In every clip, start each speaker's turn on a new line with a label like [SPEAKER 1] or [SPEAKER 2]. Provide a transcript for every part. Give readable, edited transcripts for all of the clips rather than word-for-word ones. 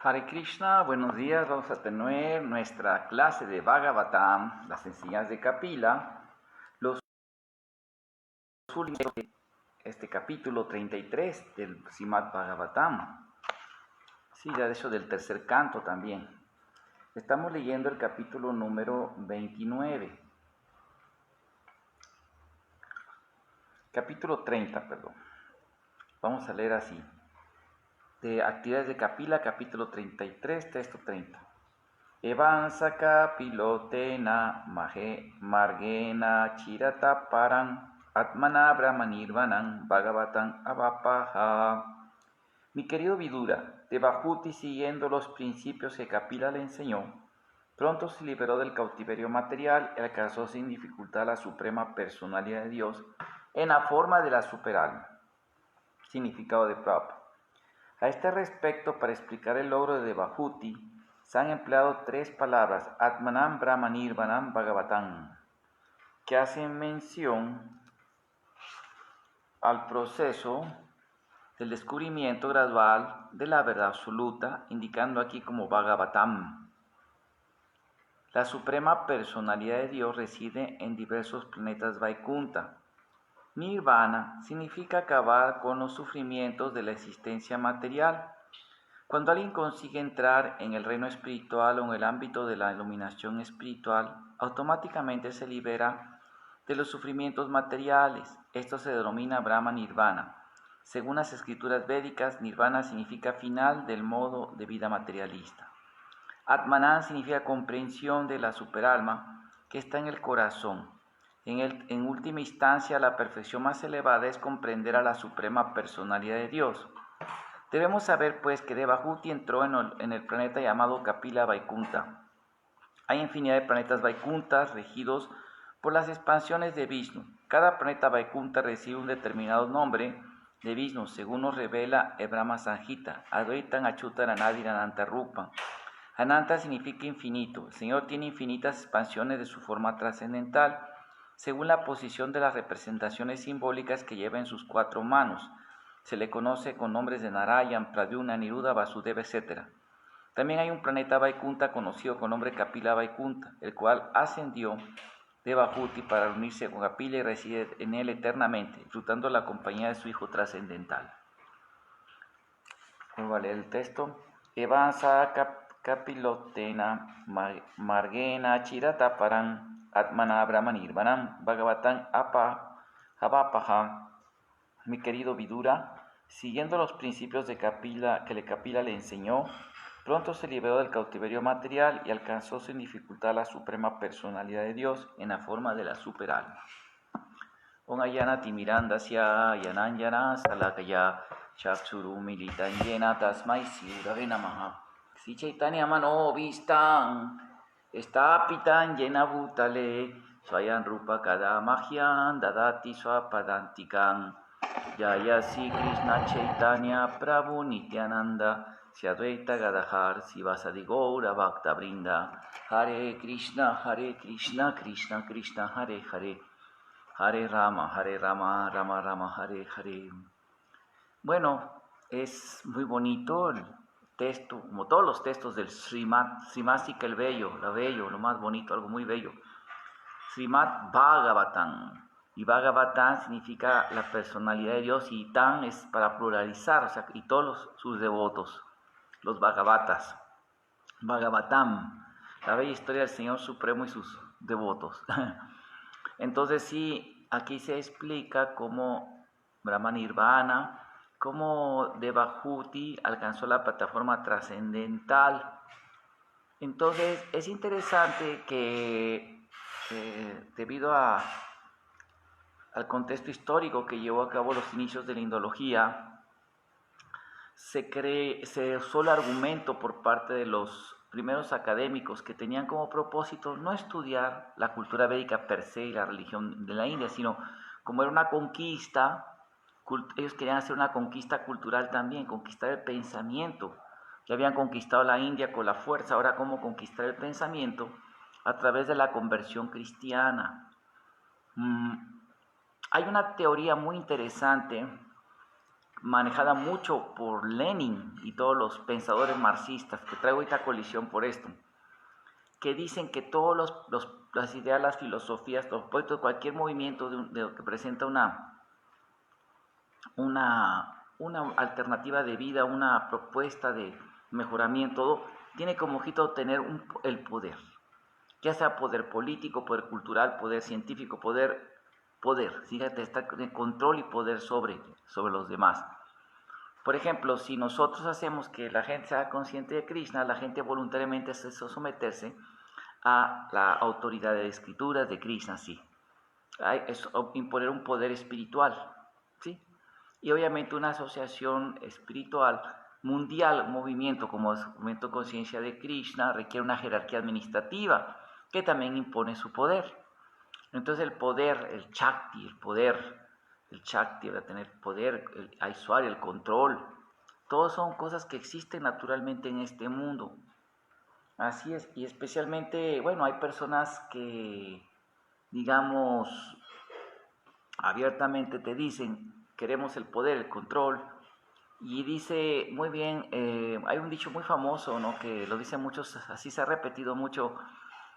[SPEAKER 1] Hare Krishna, buenos días. Vamos a tener nuestra clase de Bhagavatam, las enseñanzas de Kapila, los últimos de este capítulo 33 del Srimad Bhagavatam. Sí, ya de eso del tercer canto también. Estamos leyendo el capítulo número 29. Capítulo 30, perdón. Vamos a leer así. De Actividades de Kapila, capítulo 33, texto 30. Evansa kapilotena margena chirata paran atmana brahmanirvanam bhagavatam avapaha. Mi querido Vidura, Devahuti, siguiendo los principios que Kapila le enseñó, pronto se liberó del cautiverio material y alcanzó sin dificultad la suprema personalidad de Dios en la forma de la superalma. Significado de Prabhupada. A este respecto, para explicar el logro de Devahuti, se han empleado tres palabras, Atmanam Brahmanirvanam Bhagavatam, que hacen mención al proceso del descubrimiento gradual de la verdad absoluta, indicando aquí como Bhagavatam. La suprema personalidad de Dios reside en diversos planetas Vaikunta. Nirvana significa acabar con los sufrimientos de la existencia material. Cuando alguien consigue entrar en el reino espiritual o en el ámbito de la iluminación espiritual, automáticamente se libera de los sufrimientos materiales. Esto se denomina Brahma Nirvana. Según las escrituras védicas, Nirvana significa final del modo de vida materialista. Atmanan significa comprensión de la superalma que está en el corazón. En última instancia, la perfección más elevada es comprender a la suprema personalidad de Dios. Debemos saber, pues, que Devahuti entró en el planeta llamado Kapila Vaikunta. Hay infinidad de planetas Vaikuntas regidos por las expansiones de Vishnu. Cada planeta Vaikunta recibe un determinado nombre de Vishnu, según nos revela el Brahma Sanjita. Advaitam Achyutam Anadiram Ananta Rupam. Ananta significa infinito. El Señor tiene infinitas expansiones de su forma trascendental, según la posición de las representaciones simbólicas que lleva en sus cuatro manos. Se le conoce con nombres de Narayan, Pradyumna, Niruddha, Vasudeva, etc. También hay un planeta Vaikunta conocido con nombre Kapila Vaikunta, el cual ascendió Devahuti para unirse con Kapila y reside en él eternamente, disfrutando la compañía de su hijo trascendental. Vuelvo a leer el texto. Evansa kapilotena margena chirata paran atmana brahmanirvanam bhagavatam avapaha. Mi querido Vidura, siguiendo los principios de Kapila que Kapila le enseñó, pronto se liberó del cautiverio material y alcanzó sin dificultad la suprema personalidad de Dios en la forma de la superalma. Om ayana timirandasya yananyana salakaya chakchuru militan yena tasmai siurave namaha. Si chaitanya mano vistan estapitan yena bhutale swayan rupa kada mahyan dadati swapadantikan. Jaya Sri Krishna Chaitanya Prabhu Nityananda Sri Advaita Gadadhar Sivasadi Gaura Bhakta Brinda. Hare Krishna Krishna Krishna Hare Hare Hare Rama Rama Rama Hare Hare. Bueno, es muy bonito el texto, como todos los textos del Srimasika el bello, lo más bonito, algo muy bello. Srimad Bhagavatam. Y Bhagavatam significa la personalidad de Dios y Tam es para pluralizar, o sea, y todos sus devotos, los Bhagavatas. Bhagavatam, la bella historia del Señor Supremo y sus devotos. Entonces sí, aquí se explica cómo Brahma Nirvana, cómo Devahuti alcanzó la plataforma trascendental. Entonces es interesante que debido al contexto histórico que llevó a cabo los inicios de la indología, se usó el argumento por parte de los primeros académicos que tenían como propósito no estudiar la cultura védica per se y la religión de la India, sino como era una conquista, ellos querían hacer una conquista cultural también, conquistar el pensamiento. Ya habían conquistado la India con la fuerza, ahora cómo conquistar el pensamiento a través de la conversión cristiana. Hay una teoría muy interesante manejada mucho por Lenin y todos los pensadores marxistas, que traigo esta colisión por esto, que dicen que todos las ideas, las filosofías, los proyectos, cualquier movimiento que presenta una alternativa de vida, una propuesta de mejoramiento, tiene como objetivo tener el poder, ya sea poder político, poder cultural, poder científico, fíjate, estar en control y poder sobre los demás. Por ejemplo, si nosotros hacemos que la gente sea consciente de Krishna, la gente voluntariamente hace someterse a la autoridad de escrituras de Krishna, sí. Es imponer un poder espiritual, ¿sí? Y obviamente una asociación espiritual mundial, un movimiento como el Movimiento Conciencia de Krishna, requiere una jerarquía administrativa que también impone su poder. Entonces el poder, el Shakti, va a tener poder, el Aishwarya, el control, todos son cosas que existen naturalmente en este mundo. Así es, y especialmente, bueno, hay personas que, digamos, abiertamente te dicen, queremos el poder, el control, y dice, muy bien, hay un dicho muy famoso, ¿no?, que lo dicen muchos, así se ha repetido mucho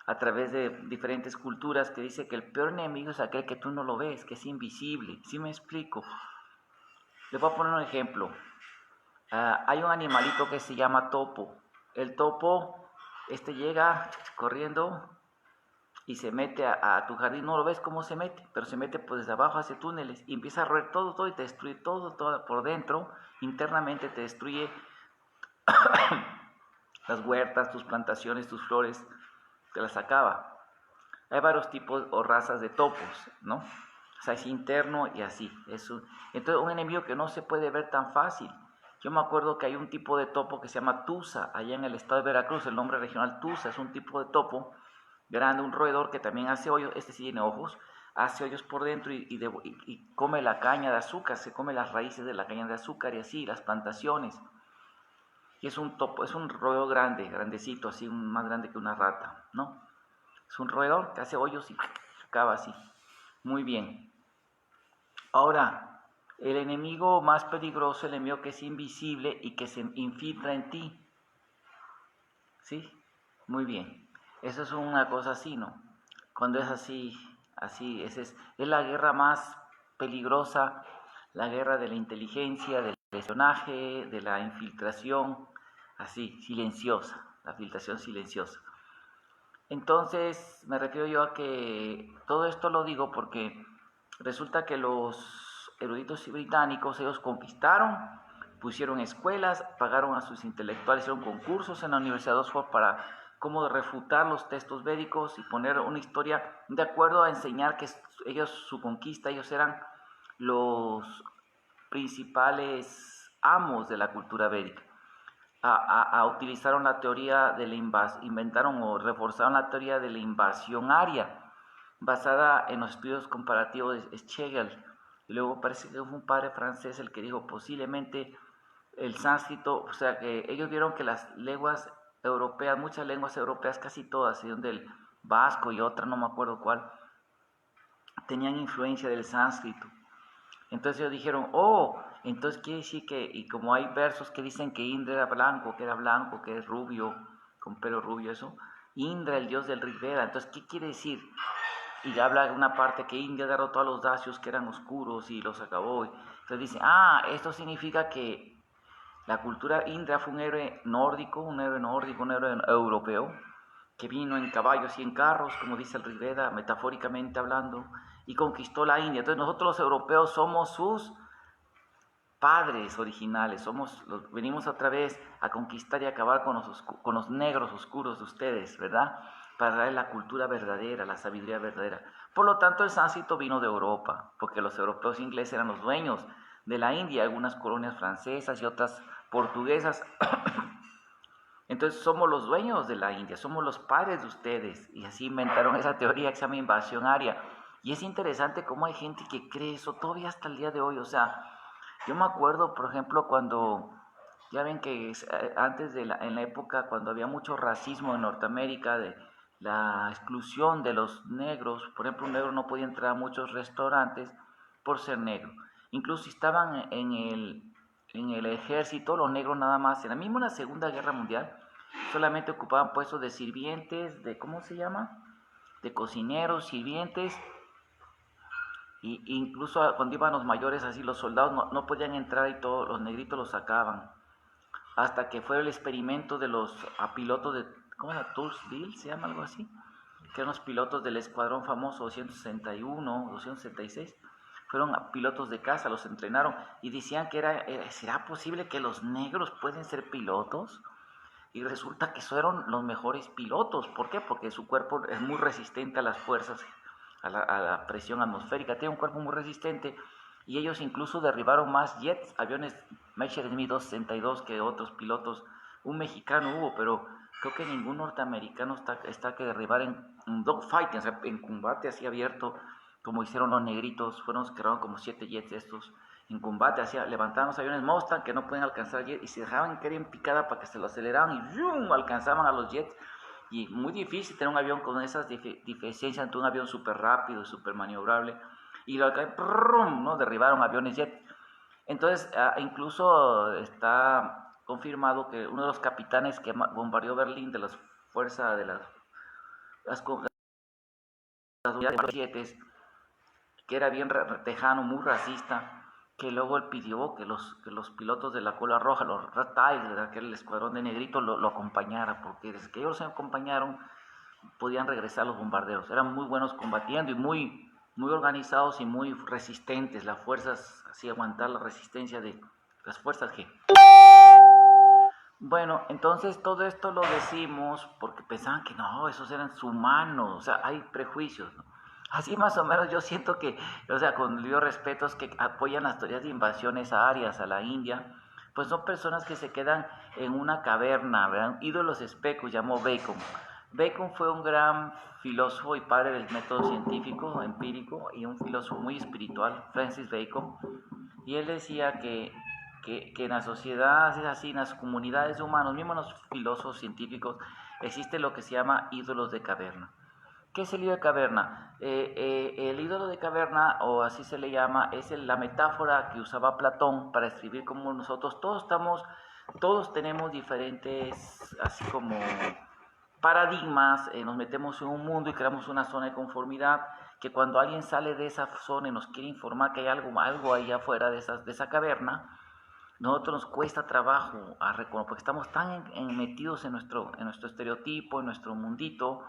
[SPEAKER 1] a través de diferentes culturas, que dice que el peor enemigo es aquel que tú no lo ves, que es invisible. ¿Sí me explico? Les voy a poner un ejemplo. Hay un animalito que se llama topo. El topo, llega corriendo y se mete a tu jardín. No lo ves cómo se mete, pero se mete pues desde abajo, hace túneles y empieza a roer todo y te destruye todo por dentro. Internamente te destruye las huertas, tus plantaciones, tus flores, te las acaba. Hay varios tipos o razas de topos, ¿no? O sea, es interno y así. Entonces, un enemigo que no se puede ver tan fácil. Yo me acuerdo que hay un tipo de topo que se llama tusa, allá en el estado de Veracruz, el nombre regional tusa, es un tipo de topo grande, un roedor que también hace hoyos, sí tiene ojos, hace hoyos por dentro y come la caña de azúcar, se come las raíces de la caña de azúcar y así, las plantaciones. Y es un topo, es un roedor grande, grandecito, así, más grande que una rata, ¿no? Es un roedor que hace hoyos y acaba así. Muy bien. Ahora, el enemigo más peligroso, el enemigo que es invisible y que se infiltra en ti. ¿Sí? Muy bien. Eso es una cosa así, ¿no? Cuando es así, es la guerra más peligrosa, la guerra de la inteligencia, del espionaje, de la infiltración, así, silenciosa, la filtración silenciosa. Entonces, me refiero yo a que todo esto lo digo porque resulta que los eruditos británicos, ellos conquistaron, pusieron escuelas, pagaron a sus intelectuales, hicieron concursos en la Universidad de Oxford para cómo refutar los textos védicos y poner una historia de acuerdo a enseñar que ellos, su conquista, ellos eran los principales amos de la cultura védica. Utilizaron la teoría de la inventaron o reforzaron la teoría de la invasión aria, basada en los estudios comparativos de Schlegel. Y luego parece que fue un padre francés el que dijo posiblemente el sánscrito, o sea que ellos vieron que las lenguas europeas, muchas lenguas europeas, casi todas, del vasco y otra, no me acuerdo cuál, tenían influencia del sánscrito. Entonces ellos dijeron, entonces quiere decir que, y como hay versos que dicen que Indra era blanco, que es rubio, con pelo rubio, eso, Indra, el dios del Rigveda, entonces, ¿qué quiere decir? Y habla de una parte que Indra derrotó a los dacios que eran oscuros y los acabó. Entonces dice, esto significa que la cultura Indra fue un héroe nórdico, un héroe europeo, que vino en caballos y en carros, como dice el Rigveda, metafóricamente hablando, y conquistó la India. Entonces nosotros los europeos somos sus padres originales, venimos otra vez a conquistar y acabar con los negros oscuros de ustedes, ¿verdad? Para traer la cultura verdadera, la sabiduría verdadera. Por lo tanto, el sánscrito vino de Europa, porque los europeos ingleses eran los dueños de la India, algunas colonias francesas y otras portuguesas. Entonces somos los dueños de la India, somos los padres de ustedes. Y así inventaron esa teoría que se llama invasión aria. Y es interesante cómo hay gente que cree eso todavía hasta el día de hoy. O sea, yo me acuerdo, por ejemplo, cuando, ya ven que antes en la época cuando había mucho racismo en Norteamérica, de la exclusión de los negros, por ejemplo, un negro no podía entrar a muchos restaurantes por ser negro. Incluso si estaban en en el ejército, los negros nada más, en la misma la Segunda Guerra Mundial, solamente ocupaban puestos de sirvientes, de, ¿cómo se llama? De cocineros, sirvientes, y incluso cuando iban los mayores, así los soldados no podían entrar y todos los negritos los sacaban. Hasta que fue el experimento de los pilotos de, ¿cómo se llama? Toursville, se llama algo así, que eran los pilotos del escuadrón famoso 261, 266, fueron pilotos de caza, los entrenaron y decían que ¿será posible que los negros pueden ser pilotos? Y resulta que eran los mejores pilotos. ¿Por qué? Porque su cuerpo es muy resistente a las fuerzas, a la presión atmosférica, tiene un cuerpo muy resistente y ellos incluso derribaron más jets, aviones Messerschmitt 262 que otros pilotos. Un mexicano hubo, pero creo que ningún norteamericano está que derribar en dogfighting, o sea, en combate así abierto, como hicieron los negritos. Crearon como 7 jets estos en combate, levantaban los aviones Mustang que no pueden alcanzar jets y se dejaban caer en picada para que se lo aceleraban y ¡yum! Alcanzaban a los jets. Y muy difícil tener un avión con esas deficiencias ante un avión súper rápido, súper maniobrable. Y lo que ¿no? Derribaron aviones jet. Entonces, incluso está confirmado que uno de los capitanes que bombardeó Berlín de las fuerzas de las unidades, que era bien tejano, muy racista, que luego él pidió que los pilotos de la cola roja, los Red Tigers, de aquel escuadrón de negritos, lo acompañara, porque desde que ellos se acompañaron podían regresar los bombarderos. Eran muy buenos combatiendo y muy organizados y muy resistentes. Las fuerzas, así aguantar la resistencia de las fuerzas G. Bueno, entonces todo esto lo decimos porque pensaban que no, esos eran humanos, o sea, hay prejuicios, ¿no? Así más o menos yo siento que, o sea, con los respetos que apoyan las teorías de invasiones a Arias, a la India, pues son personas que se quedan en una caverna, ¿verdad? Ídolos especos, llamó Bacon. Bacon fue un gran filósofo y padre del método científico, empírico, y un filósofo muy espiritual, Francis Bacon, y él decía que en las sociedades así, en las comunidades de humanos, mismos los filósofos científicos, existe lo que se llama ídolos de caverna. ¿Qué es el ídolo de caverna? El ídolo de caverna, o así se le llama, es la metáfora que usaba Platón para escribir como nosotros todos tenemos diferentes, así como paradigmas, nos metemos en un mundo y creamos una zona de conformidad, que cuando alguien sale de esa zona y nos quiere informar que hay algo ahí afuera de esa caverna, nosotros nos cuesta trabajo a reconocer, porque estamos tan metidos en nuestro estereotipo, en nuestro mundito.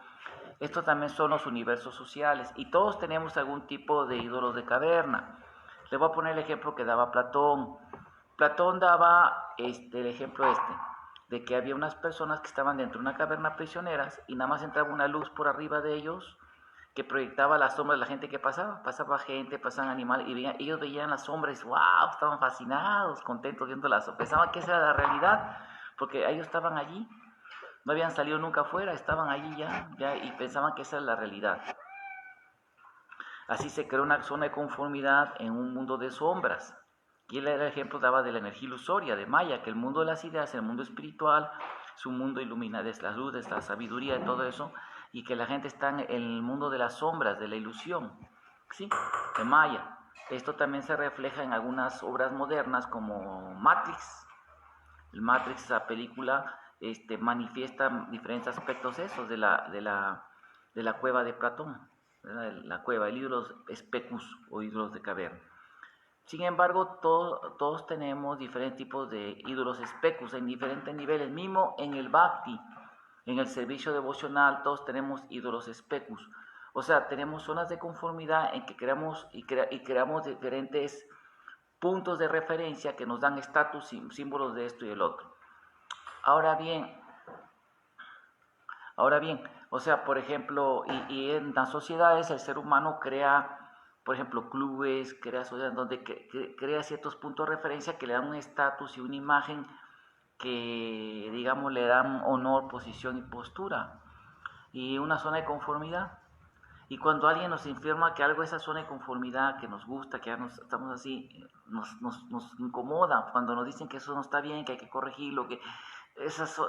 [SPEAKER 1] Estos también son los universos sociales y todos tenemos algún tipo de ídolos de caverna. Le voy a poner el ejemplo que daba Platón. Platón daba el ejemplo de que había unas personas que estaban dentro de una caverna prisioneras y nada más entraba una luz por arriba de ellos que proyectaba las sombras de la gente que pasaba gente, pasaban animales, y ellos veían las sombras y wow, estaban fascinados, contentos viendo las sombras, pensaban que esa era la realidad, porque ellos estaban allí, no habían salido nunca afuera, estaban allí ya y pensaban que esa era la realidad. Así se creó una zona de conformidad en un mundo de sombras. Y él era el ejemplo, daba de la energía ilusoria de Maya, que el mundo de las ideas, el mundo espiritual, su mundo ilumina de las luces, de la sabiduría, de todo eso, y que la gente está en el mundo de las sombras, de la ilusión, ¿sí? De Maya. Esto también se refleja en algunas obras modernas como Matrix. El Matrix, esa película, manifiesta diferentes aspectos esos de la cueva de Platón, ¿verdad? La cueva, el ídolos specus o ídolos de caverna. Sin embargo, todos tenemos diferentes tipos de ídolos specus en diferentes niveles. Mismo en el Bhakti, en el servicio devocional, todos tenemos ídolos specus. O sea, tenemos zonas de conformidad en que creamos diferentes puntos de referencia que nos dan estatus, símbolos de esto y el otro. Ahora bien, o sea, por ejemplo, y en las sociedades el ser humano crea, por ejemplo, clubes, crea sociedades donde crea ciertos puntos de referencia que le dan un estatus y una imagen que, digamos, le dan honor, posición y postura, y una zona de conformidad. Y cuando alguien nos informa que algo de esa zona de conformidad, que nos gusta, que ya estamos así, nos incomoda, cuando nos dicen que eso no está bien, que hay que corregirlo, que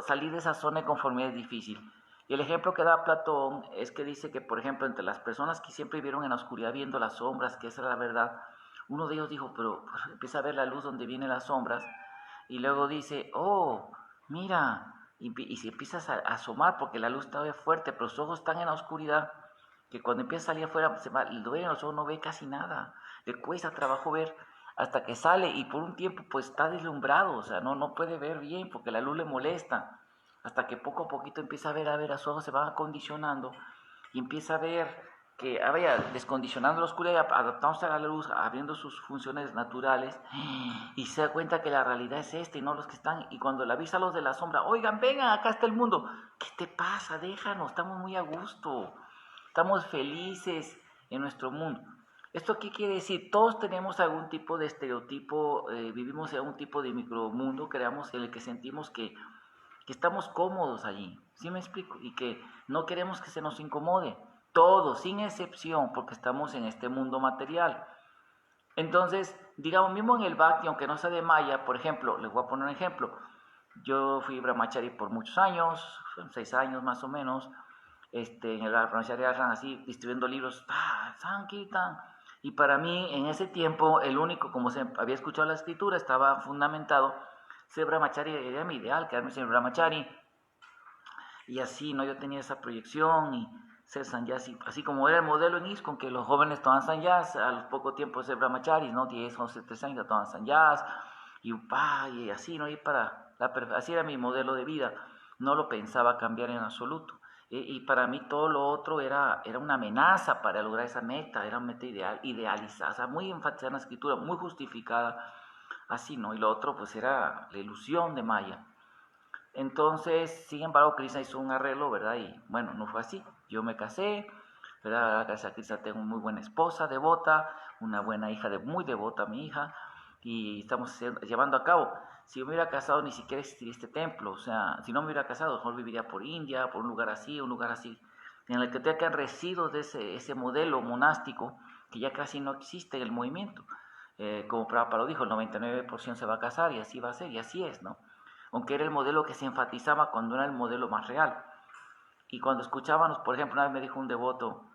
[SPEAKER 1] salir de esa zona de conformidad es difícil. Y el ejemplo que da Platón es que dice que, por ejemplo, entre las personas que siempre vivieron en la oscuridad viendo las sombras, que esa era la verdad, uno de ellos dijo, pero empieza a ver la luz donde vienen las sombras, y luego dice, oh, mira, y se empieza a asomar porque la luz está fuerte, pero los ojos están en la oscuridad, que cuando empieza a salir afuera, lo ve en los ojos, no ve casi nada, le cuesta trabajo ver, hasta que sale y por un tiempo pues está deslumbrado, o sea, no puede ver bien porque la luz le molesta, hasta que poco a poquito empieza a ver, sus ojos se van acondicionando y empieza a ver que vaya descondicionando la oscuridad, adaptándose a la luz, abriendo sus funciones naturales y se da cuenta que la realidad es esta y no los que están. Y cuando le avisa a los de la sombra, oigan, vengan, acá está el mundo. ¿Qué te pasa? Déjanos, estamos muy a gusto, estamos felices en nuestro mundo. ¿Esto qué quiere decir? Todos tenemos algún tipo de estereotipo, vivimos en algún tipo de micromundo, creamos en el que sentimos que estamos cómodos allí, ¿sí me explico? Y que no queremos que se nos incomode, todos, sin excepción, porque estamos en este mundo material. Entonces, digamos, mismo en el Bhakti, aunque no sea de Maya, por ejemplo, les voy a poner un ejemplo, yo fui brahmachari por muchos años, 6 años más o menos, en el brahmachari ashram, así, distribuyendo libros, Sankirtan, y para mí, en ese tiempo, el único, como se había escuchado la escritura, estaba fundamentado, ser brahmachari era mi ideal, quedarme sin brahmachari, y así, ¿no? Yo tenía esa proyección y ser sanyasi, así como era el modelo en ISKCON, que los jóvenes toman sanyas, a los poco tiempo ser brahmacharis, ¿no? 10, 11, 13 años toman sanyas, y así, ¿no? Así era mi modelo de vida, no lo pensaba cambiar en absoluto. Y para mí todo lo otro era una amenaza para lograr esa meta, era una meta idealizada, o sea, muy enfatizada en la escritura, muy justificada, así, ¿no? Y lo otro pues era la ilusión de Maya. Entonces, sin embargo, Krishna hizo un arreglo, ¿verdad? Y bueno, no fue así. Yo me casé, ¿verdad? Gracias a Krishna tengo una muy buena esposa devota, una buena hija, muy devota mi hija, y estamos llevando a cabo. Si yo me hubiera casado, ni siquiera existiría este templo. O sea, si no me hubiera casado, mejor viviría por India, por un lugar así, en el que tenga que residuos de ese modelo monástico que ya casi no existe en el movimiento. Como Prabhupada lo dijo, el 99% se va a casar y así va a ser, y así es, ¿no? Aunque era el modelo que se enfatizaba cuando era el modelo más real. Y cuando escuchábamos, por ejemplo, una vez me dijo un devoto,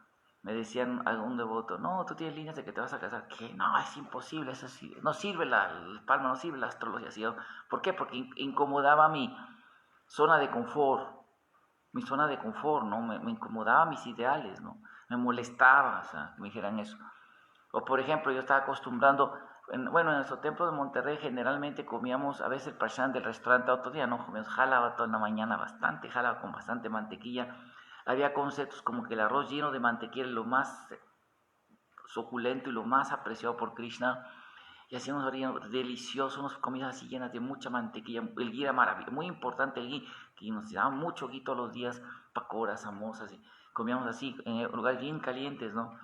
[SPEAKER 1] me decían algún devoto, no, tú tienes líneas de que te vas a casar. ¿Qué? No, es imposible, eso sí, no sirve el palma, no sirve la astrología. ¿Sí? ¿Por qué? Porque incomodaba mi zona de confort, ¿no? Me incomodaba mis ideales, ¿no? Me molestaba, o sea, que me dijeran eso. O por ejemplo, yo estaba acostumbrando, en nuestro templo de Monterrey generalmente comíamos a veces el prashan del restaurante, otro día no comíamos jalaba toda la mañana, bastante jalaba con bastante mantequilla. Había conceptos como que el arroz lleno de mantequilla es lo más suculento y lo más apreciado por Krishna. Y hacíamos deliciosos, unas comidas así llenas de mucha mantequilla. El ghee era maravilloso, muy importante el ghee, que nos daban mucho ghee todos los días, pacoras, samosas, y comíamos así, en lugares bien calientes, ¿no?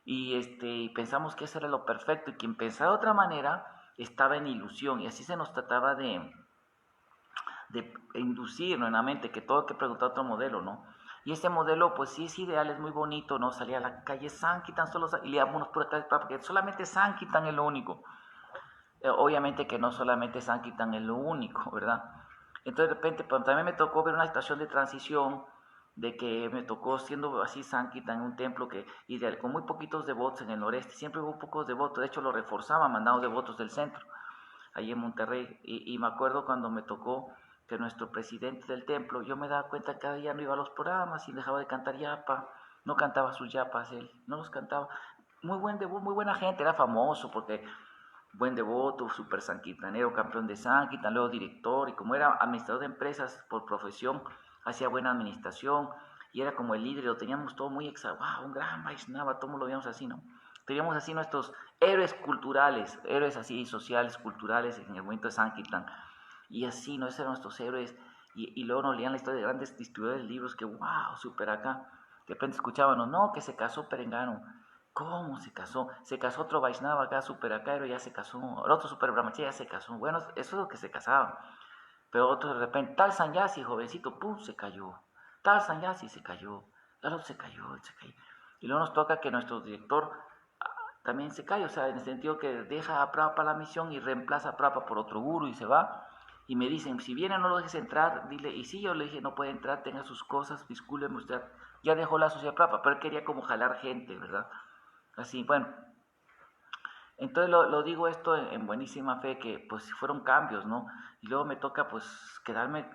[SPEAKER 1] Y pensamos que eso era lo perfecto, y quien pensaba de otra manera estaba en ilusión, y así se nos trataba de inducir, ¿no?, en la mente, que todo hay que preguntar otro modelo, ¿no? Y ese modelo, pues sí es ideal, es muy bonito, ¿no? Salir a la calle Sankirtan, y le damos por acá, porque solamente Sankirtan es lo único. Obviamente que no solamente Sankirtan es lo único, ¿verdad? Entonces de repente, pues, también me tocó ver una situación de transición, de que me tocó siendo así Sankirtan en un templo con muy poquitos devotos en el noreste, siempre hubo pocos devotos, de hecho lo reforzaban, mandando devotos del centro, ahí en Monterrey, y me acuerdo cuando me tocó que nuestro presidente del templo, yo me daba cuenta que cada día no iba a los programas y dejaba de cantar yapa, no cantaba sus yapas él, no los cantaba, muy buena gente, era famoso porque buen devoto, súper sankirtanero, campeón de Sankirtan, luego director, y como era administrador de empresas por profesión, hacía buena administración, y era como el líder, lo teníamos todo muy wow, un gran Vaishnava, todo lo veíamos así, ¿no? Teníamos así nuestros héroes culturales, héroes así sociales, culturales en el momento de Sankirtan, y así, ¿no? Esos eran nuestros héroes, y luego nos leían la historia de grandes distribuidores de libros, que wow, súper acá, de repente escuchábamos, no, que se casó Perengano. ¿Cómo se casó? Se casó otro Vaishnava acá, super acá, ya se casó. El otro super brahmachari ya se casó. Bueno, eso es lo que se casaban. Pero otro de repente, tal sanyasi, jovencito, pum, se cayó. Tal sanyasi se cayó. Tal otro se cayó. Y luego nos toca que nuestro director también se cae. O sea, en el sentido que deja a Prabhupada la misión y reemplaza a Prabhupada por otro guru y se va. Y me dicen, si viene no lo dejes entrar, dile. Y sí, yo le dije, no puede entrar, tenga sus cosas, discúlpeme usted. Ya dejó la sociedad Prabhupada, pero él quería como jalar gente, ¿verdad? Así, bueno. Entonces lo digo esto en buenísima fe, que pues fueron cambios, ¿no? Y luego me toca pues quedarme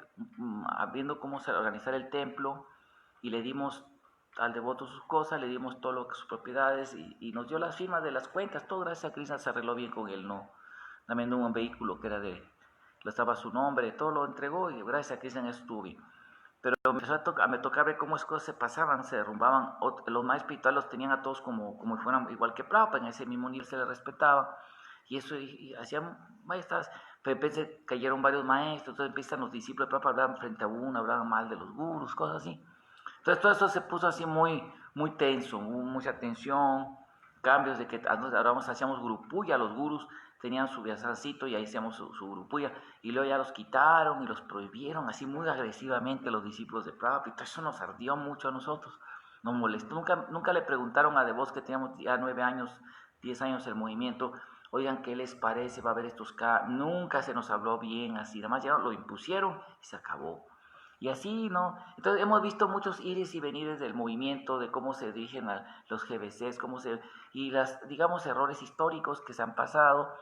[SPEAKER 1] viendo cómo organizar el templo y le dimos al devoto sus cosas, le dimos todo lo que sus propiedades y nos dio las firmas de las cuentas, todo gracias a Krishna se arregló bien con él, ¿no? También un vehículo que era lo estaba su nombre, todo lo entregó y gracias a Krishna estuvo bien. Pero me tocaba ver cómo las cosas se pasaban, se derrumbaban. Los más espirituales los tenían a todos como si fueran igual que Prabhupada, en ese mismo nivel se les respetaba. Y eso y hacían maestras. Pero pensé, cayeron varios maestros, entonces empiezan los discípulos de Prabhupada, hablaban frente a uno, hablaban mal de los gurus, cosas así. Entonces todo eso se puso así muy tenso, mucha tensión, cambios de que ahora hacíamos grupulla, los gurus tenían su viazancito y ahí hacíamos su grupulla, y luego ya los quitaron y los prohibieron así muy agresivamente los discípulos de Prabhupada, y eso nos ardió mucho a nosotros, nos molestó, nunca le preguntaron a De Vos que teníamos ya 9 años, 10 años el movimiento, oigan, ¿qué les parece? Va a haber estos nunca se nos habló bien así, además ya lo impusieron y se acabó. Y así, ¿no? Entonces hemos visto muchos ires y venires del movimiento, de cómo se dirigen a los GBCs, y digamos, errores históricos que se han pasado,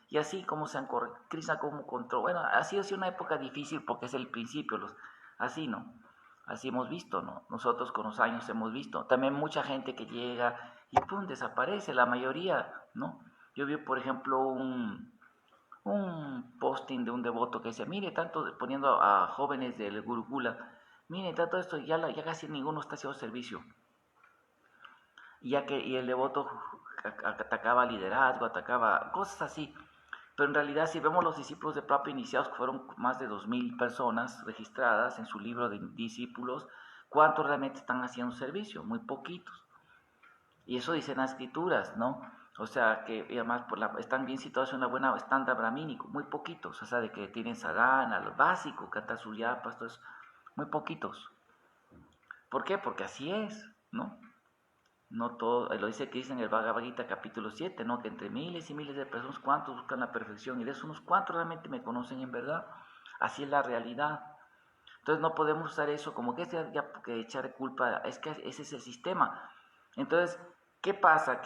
[SPEAKER 1] y así como se han corregido, Krishna como control. Bueno, así ha sido una época difícil porque es el principio, así, ¿no? Así hemos visto, ¿no? Nosotros con los años hemos visto. También mucha gente que llega y pum, desaparece, la mayoría, ¿no? Yo vi, por ejemplo, un posting de un devoto que decía, mire, tanto poniendo a jóvenes del Gurukula, mire, tanto esto, ya casi ninguno está haciendo servicio. Y el devoto atacaba liderazgo, atacaba cosas así. Pero en realidad, si vemos los discípulos de Prabhupada iniciados, que fueron más de 2000 personas registradas en su libro de discípulos, ¿cuántos realmente están haciendo servicio? Muy poquitos. Y eso dicen las escrituras, ¿no? O sea, que además están bien situados en una buena estándar brahmínico, muy poquitos, o sea, de que tienen sadhana, lo básico, cantar suyapas, todo eso, muy poquitos. ¿Por qué? Porque así es, ¿no? No todo, lo dice Krishna en el Bhagavad Gita capítulo 7, ¿no? Que entre miles y miles de personas, ¿cuántos buscan la perfección? Y de esos unos cuantos realmente me conocen en verdad. Así es la realidad. Entonces no podemos usar eso como que que echar culpa, es que ese es el sistema. Entonces, ¿qué pasa?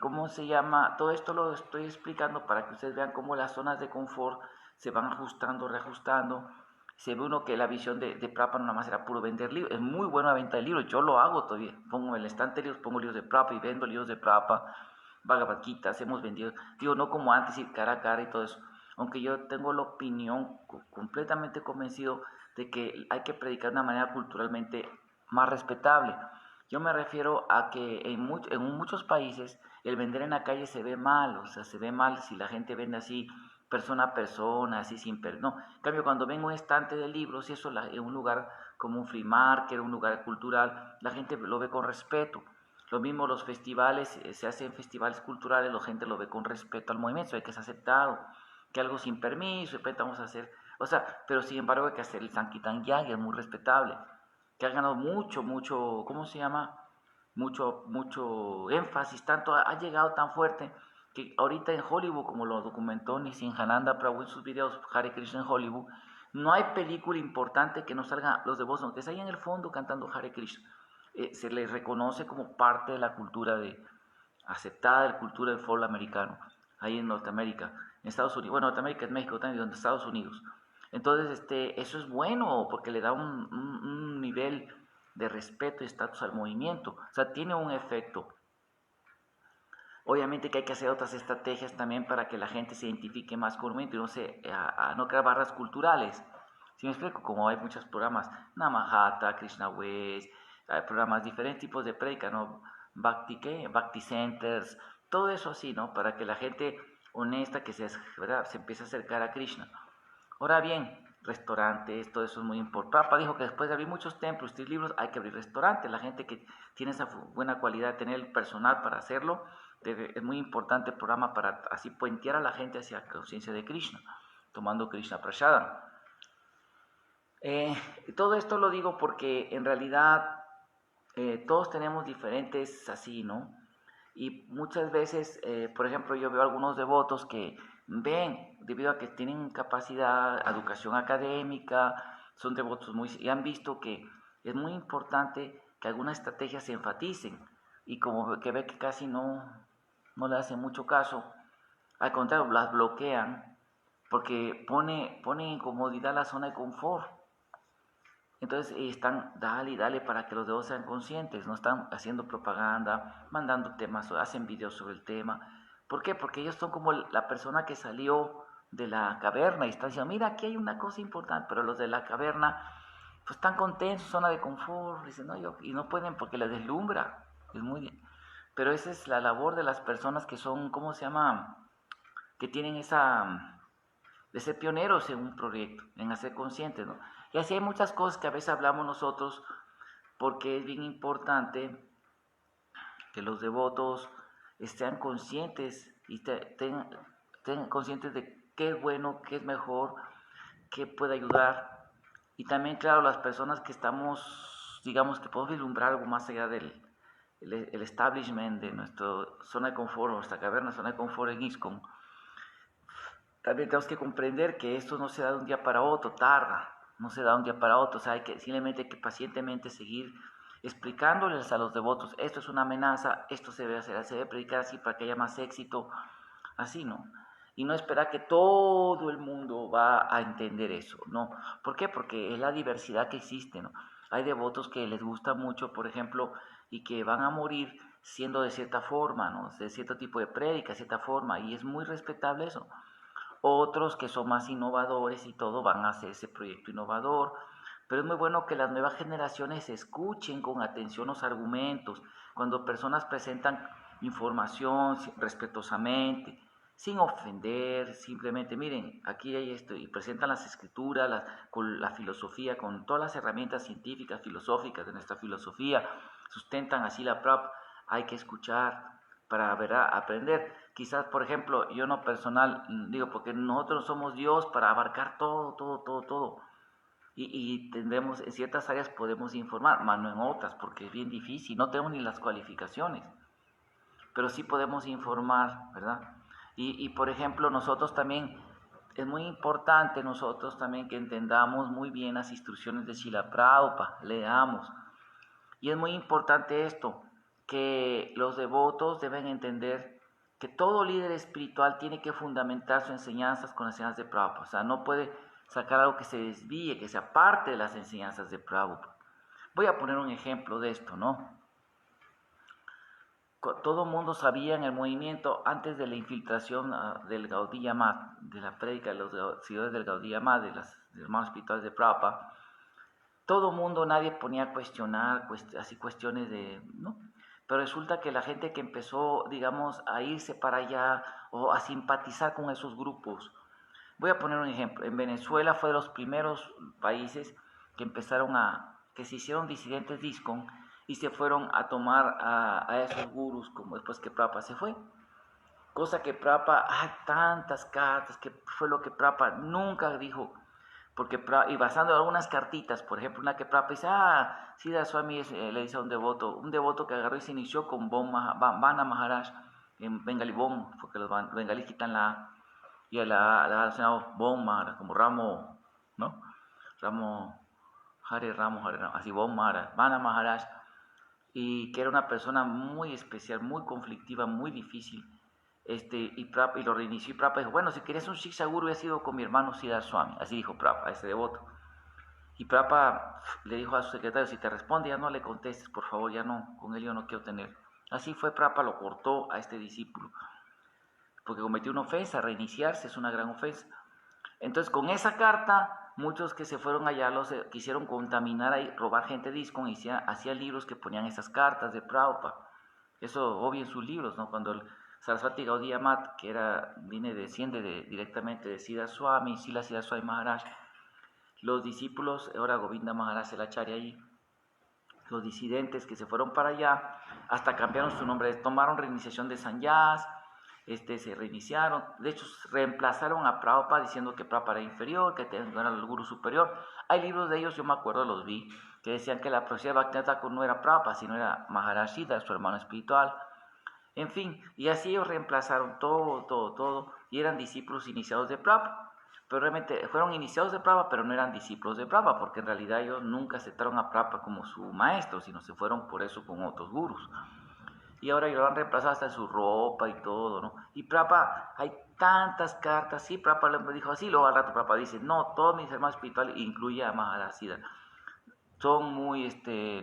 [SPEAKER 1] ¿Cómo se llama? Todo esto lo estoy explicando para que ustedes vean cómo las zonas de confort se van ajustando, reajustando. Se ve uno que la visión de Prabhupada no nada más era puro vender libros. Es muy buena venta de libros, yo lo hago todavía. Pongo en el estante libros, pongo libros de Prabhupada y vendo libros de Prabhupada, Bhagavad Gita, hemos vendido. Digo, no como antes, ir cara a cara y todo eso. Aunque yo tengo la opinión completamente convencido de que hay que predicar de una manera culturalmente más respetable. Yo me refiero a que en muchos países el vender en la calle se ve mal, o sea, se ve mal si la gente vende así persona a persona, así sin no. En cambio, cuando vengo a un estante de libros y eso en un lugar como un free market, un lugar cultural, la gente lo ve con respeto. Lo mismo los festivales, se hacen festivales culturales, la gente lo ve con respeto al movimiento, hay que es aceptado, que algo sin permiso, de repente vamos a hacer, o sea, pero sin embargo hay que hacer el Sankirtan Yag, es muy respetable, que ha ganado mucho, ¿cómo se llama? Mucho énfasis, tanto ha llegado tan fuerte que ahorita en Hollywood, como lo documentó Nrsimhananda Prabhu en sus videos, Hare Krishna en Hollywood, no hay película importante que no salga los de Boston, que estén ahí en el fondo cantando Hare Krishna. Se les reconoce como parte de la cultura aceptada de la cultura del folk americano, ahí en Norteamérica, en Estados Unidos, bueno, Norteamérica es México también, donde Estados Unidos. Entonces, eso es bueno porque le da un nivel de respeto y estatus al movimiento, o sea, tiene un efecto. Obviamente que hay que hacer otras estrategias también para que la gente se identifique más con el movimiento y no, a no crear barras culturales. Si me explico, como hay muchos programas, Namahata, Krishna West, hay programas, diferentes tipos de predica, ¿no? Bhakti Centers, todo eso así, ¿no? Para que la gente honesta ¿verdad? Se empiece a acercar a Krishna. Ahora bien, restaurantes, todo eso es muy importante. Papa dijo que después de abrir muchos templos y libros hay que abrir restaurantes. La gente que tiene esa buena cualidad de tener el personal para hacerlo, es muy importante el programa para así puentear a la gente hacia la conciencia de Krishna, tomando Krishna Prasadam. Todo esto lo digo porque en realidad todos tenemos diferentes así, ¿no? Y muchas veces, por ejemplo, yo veo algunos devotos que ven, debido a que tienen capacidad, educación académica, son devotos y han visto que es muy importante que algunas estrategias se enfaticen y como que ve que casi no no le hacen mucho caso, al contrario, las bloquean porque pone en incomodidad la zona de confort. Entonces están, dale y dale para que los devotos sean conscientes, no están haciendo propaganda, mandando temas, hacen videos sobre el tema. ¿Por qué? Porque ellos son como la persona que salió de la caverna y están diciendo, mira, aquí hay una cosa importante, pero los de la caverna pues están contentos, zona de confort, dicen, no, y no pueden porque les deslumbra. Es muy, pero esa es la labor de las personas que son, ¿cómo se llama? Que tienen esa de ser pioneros en un proyecto, en hacer conscientes, ¿no? Y así hay muchas cosas que a veces hablamos nosotros porque es bien importante que los devotos estén conscientes y tengan conscientes de qué es bueno, qué es mejor, qué puede ayudar. Y también, claro, las personas que estamos, digamos, que podemos vislumbrar algo más allá del el establishment de nuestra zona de confort, nuestra caverna, zona de confort en ISKCON, también tenemos que comprender que esto no se da de un día para otro, tarda, no se da de un día para otro, o sea, hay que simplemente que pacientemente seguir explicándoles a los devotos, esto es una amenaza, esto se debe hacer, se debe predicar así para que haya más éxito, así, ¿no? Y no esperar que todo el mundo va a entender eso, ¿no? ¿Por qué? Porque es la diversidad que existe, ¿no? Hay devotos que les gusta mucho, por ejemplo, y que van a morir siendo de cierta forma, ¿no? De cierto tipo de prédica, cierta forma, y es muy respetable eso. Otros que son más innovadores y todo van a hacer ese proyecto innovador, pero es muy bueno que las nuevas generaciones escuchen con atención los argumentos, cuando personas presentan información respetuosamente, sin ofender, simplemente miren, aquí hay esto, y presentan las escrituras, con la filosofía, con todas las herramientas científicas, filosóficas de nuestra filosofía, sustentan así la prop, hay que escuchar para ¿verdad? Aprender. Quizás, por ejemplo, yo no personal, digo, porque nosotros somos Dios para abarcar todo, todo, todo, todo. Y tendremos, en ciertas áreas podemos informar, más no en otras, porque es bien difícil, no tenemos ni las cualificaciones, pero sí podemos informar, ¿verdad? Por ejemplo, nosotros también, es muy importante nosotros también que entendamos muy bien las instrucciones de Srila Prabhupada, leamos. Y es muy importante esto, que los devotos deben entender que todo líder espiritual tiene que fundamentar sus enseñanzas con las enseñanzas de Prabhupada. O sea, no puede sacar algo que se desvíe, que sea parte de las enseñanzas de Prabhupada. Voy a poner un ejemplo de esto, ¿no? Todo el mundo sabía en el movimiento, antes de la infiltración del Gaudiya Math, de la prédica de los seguidores del Gaudiya Math, de los hermanos espirituales de Prabhupada, todo el mundo, nadie ponía a cuestionar, así cuestiones de, ¿no? Pero resulta que la gente que empezó, digamos, a irse para allá o a simpatizar con esos grupos. Voy a poner un ejemplo. En Venezuela fue de los primeros países que empezaron que se hicieron disidentes de ISKCON y se fueron a tomar a esos gurús como después que Prabhupada se fue. Cosa que Prabhupada, hay tantas cartas, que fue lo que Prabhupada nunca dijo, porque y basando en algunas cartitas, por ejemplo, una que Prabhupada dice, Siddhar Swami le dice a un devoto que agarró y se inició con Vana Maharaj, en Bengali Bon, porque los bengalíes quitan la A, y la ha relacionado Bon Maharaj, como Ramo, ¿no? Hare Ramo, así Bon Maharaj, Vana Maharaj, y que era una persona muy especial, muy conflictiva, muy difícil, y lo reinició y Prabhupada dijo, bueno, si querías un Shiksha Guru, hubiera sido con mi hermano Siddhar Swami, así dijo Prabhupada, a ese devoto. Y Prabhupada le dijo a su secretario, si te responde, ya no le contestes, por favor, ya no, con él yo no quiero tener. Así fue, Prabhupada lo cortó a este discípulo, porque cometió una ofensa, reiniciarse es una gran ofensa. Entonces, con esa carta, muchos que se fueron allá quisieron contaminar y robar gente de ISKCON y hacían libros que ponían esas cartas de Prabhupada. Eso obvio en sus libros, ¿no? Cuando el Saraswati Gaudiya Math, que desciende directamente de Siddhar Swami, Srila Siddhar Swami Maharaj, los discípulos, ahora Govinda Maharaj el Acharya ahí, los disidentes que se fueron para allá, hasta cambiaron su nombre, tomaron reiniciación de Sanyas, se reiniciaron, de hecho reemplazaron a Prabhupada diciendo que Prabhupada era inferior, que no era el gurú superior. Hay libros de ellos, yo me acuerdo, los vi, que decían que la profecía de Bhaktivinoda Thakur no era Prabhupada, sino era Maharaj Siddhar, su hermano espiritual. En fin, y así ellos reemplazaron todo, y eran discípulos iniciados de Prabhupada. Pero realmente fueron iniciados de Prabhupada, pero no eran discípulos de Prabhupada, porque en realidad ellos nunca aceptaron a Prabhupada como su maestro, sino se fueron por eso con otros gurús. Y ahora lo han reemplazado hasta en su ropa y todo, ¿no? Y Prabhupada, hay tantas cartas, sí, Prabhupada le dijo así, luego al rato Prabhupada dice, no, todos mis hermanos espirituales, incluye a Maharaj Siddhartha, son muy,